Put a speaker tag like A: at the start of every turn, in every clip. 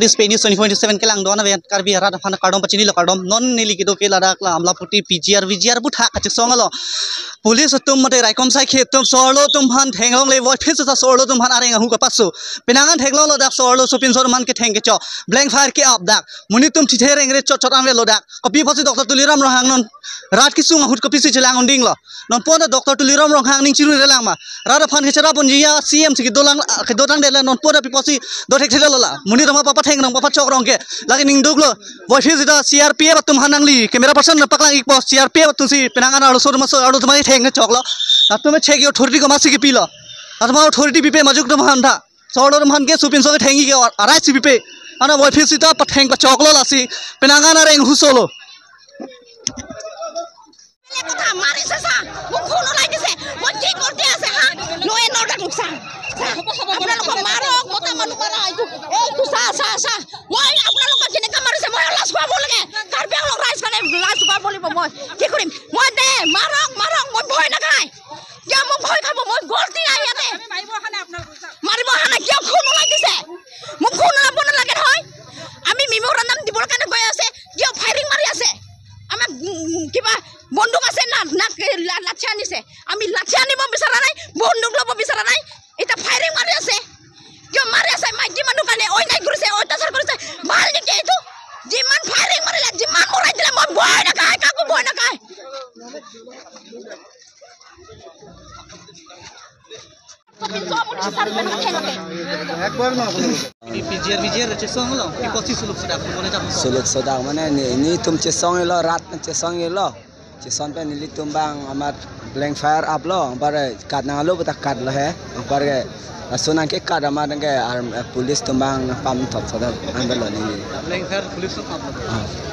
A: Spanish 2027 ke lang doan aven karbi harat afan kardom pachini lo kardom non nili kido ke lada kla amla puti PGR butha kachik songalo police tum mate raikom sai khe tum sorlo tum han thenglong le voice phisa sorlo tum han areng hu ka pasu pinangan thenglong lo dak sorlo supin sor man ke thengke cho blank fire ke up dak muni tum thithe rengre chot chot ang le lo dak kopi pasi Dr. Tuliram rohang non rat ki sung hut kopi si chelang onding lo non pon Dr. Tuliram rohang ning chiru relang ma rat afan ke chara pon jia CM si dolang ke dotang de non pon pi pasi do thek thela la muni rama papa theng rang papa chok rong ke lagi ning duglo voice ida CRPF tum hanangli camera person paklang ik pos CRPF tum si pinangan alo sor maso alo tumai theng choklo atme chek yo thorti ko masi ke pilo atma thorti pipe majuk tum handa sorlo tum han ke supin so ke thengi ke arai si pipe ana voice ida patheng pa choklo lasi pinangan areng husolo
B: কথা মারিছে সা মোক খুন লাগিছে মই কি করতে আছে হা নয় নটা নুকসান আপোনালোক মাৰক মতা মানুহ মাৰা এইটো সা মই আপোনালোক কেনেকা মাৰিছে মই লাজ পাব লাগে কাৰবে লগ ৰাইজ মানে লাজ পাব লাগিব মই কি কৰিম মই দে মাৰক মই ভয় নাখাই কিয় মোক ভয় খাব মই গলতি নাই ইয়াতে মাৰিব হানা কিয় খুন লাগিছে মোক খুন লাব নালাগে নহয় আমি মেমোৰেণ্ডাম দিবৰ কাৰণে গৈ আছে কিয় ফায়াৰিং মাৰি আছে আমাক কিবা বন্দুক আছে না লাঠি আনিছে আমি লাঠি আনিব বিচৰা নাই বন্দুক ল'ব বিচৰা নাই এটা ফায়াৰিং মাৰি আছে কিয় মাৰি আছে মাইকী মানুহ কাৰণে অন্যায় কৰিছে অত্যাচাৰ কৰিছে ভাল নেকি এইটো যিমান ফায়াৰিং মাৰিলে যিমান মৰাই দিলে মই ভয় নাখায় কাকো ভয় নাখায়
C: suluk sodak mana ni tum cesong lo rat cesong lo ceson pe nili tumbang amat blank fire up lo bare kat na lo buta kat lo he bare sunan ke kat amat ke police tumbang pam thot sodak angel lo ni
A: blank fire police up lo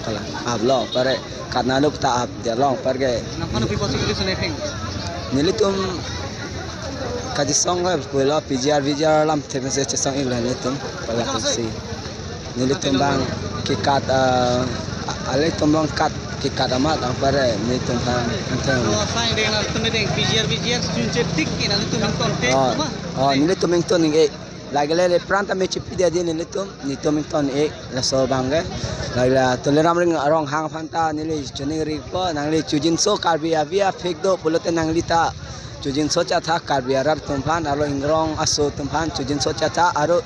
C: kala up lo bare kat na lo buta up dia long bare
A: nampan pi posi police ne theng
C: nili tum kaji song hai pula PGR lam theme se song igla ni tum pala si nili tumbang ki kat ale tumbang kat ki kat amat pare ni tumbang anteng
A: sai de na tum de PGR sunche tik ki na tum ton te
C: nili tuming ton nge lagale le pranta me chipi dia nili tum ni tuming ton e la so bangge lagla toleram ring arong hang phanta nili chuning ri po nangli chujin so karbi avia fake do pulote nangli ta Chujin socha tha karbiarar tumphan aro ingrong aso tumphan chujin socha tha aro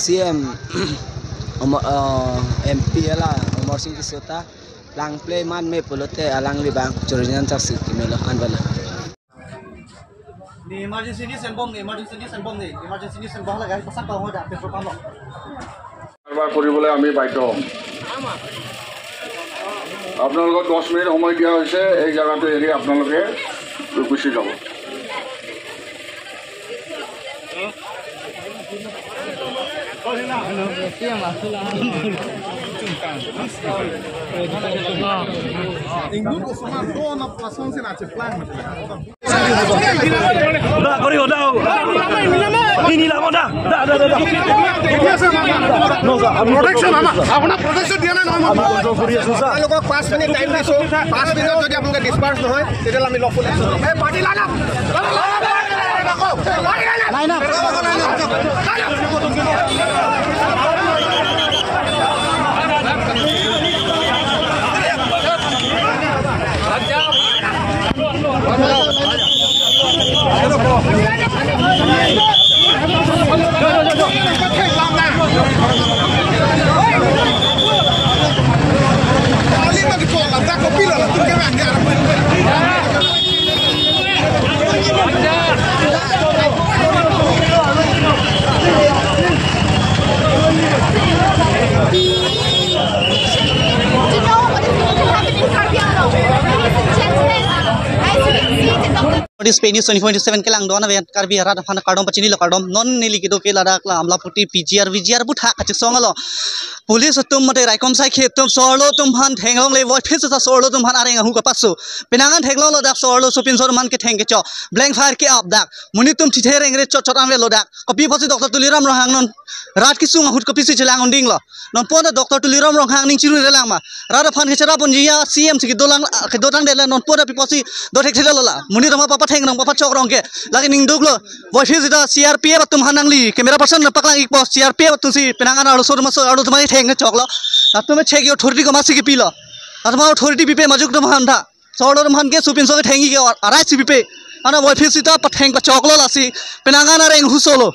C: CM MP la Umar Singh Kisota lang play man me pulote alang libang churjan tak sikimelo anbala
A: ni emergency ni senbom la gai pasak pa hoda petrol pump
D: কারবার কৰিবলৈ আমি বাধ্য আপোনালোকক 10 minute সময় দিয়া হৈছে এই জায়গাটো এৰি আপোনালোকে গুচি যাব
A: Spanish 2027 ke lang doan aven karbi harat afan kardom pachini lo kardom non nili kido ke lada kla amla puti PGR butha kachik songalo police tum mate raikom sai khe tum sorlo tum han thenglong le voice phisa sorlo tum han areng hu ka pasu pinangan thenglong lo dak sorlo supin sor man ke thengke cho blank fire ke up dak muni tum thithe rengre chot chot ang le lo dak kopi pasi Dr. Tuliram rohang non rat ki sung hut kopi si chelang onding lo non pon Dr. Tuliram rohang ning chiru relang ma rat afan ke chara pon jia CM si dolang ke dotang de non pon pi pasi do thek thela lo la muni rama papa थेंग रंग बाफा चौक रंग के लगे निंदुक low voice इधर CRPF तुम हानांगली camera person पकड़ा एक post CRPF तुम सी पेनांगा आड़ो सोर मसो आड़ो तुम्हारी थेंग चौक लो अब तुम्हें छे की अथॉरिटी को मासी की पी लो अब तुम्हारा अथॉरिटी पीपे मजुक तुम हान था सोड़ो तुम हान के सुपिन सो के थेंगी के और अराय सी पीपे अना वॉइस इधर पथेंग पर चौक लो लासी पेनांगा ना रेंग हुसोलो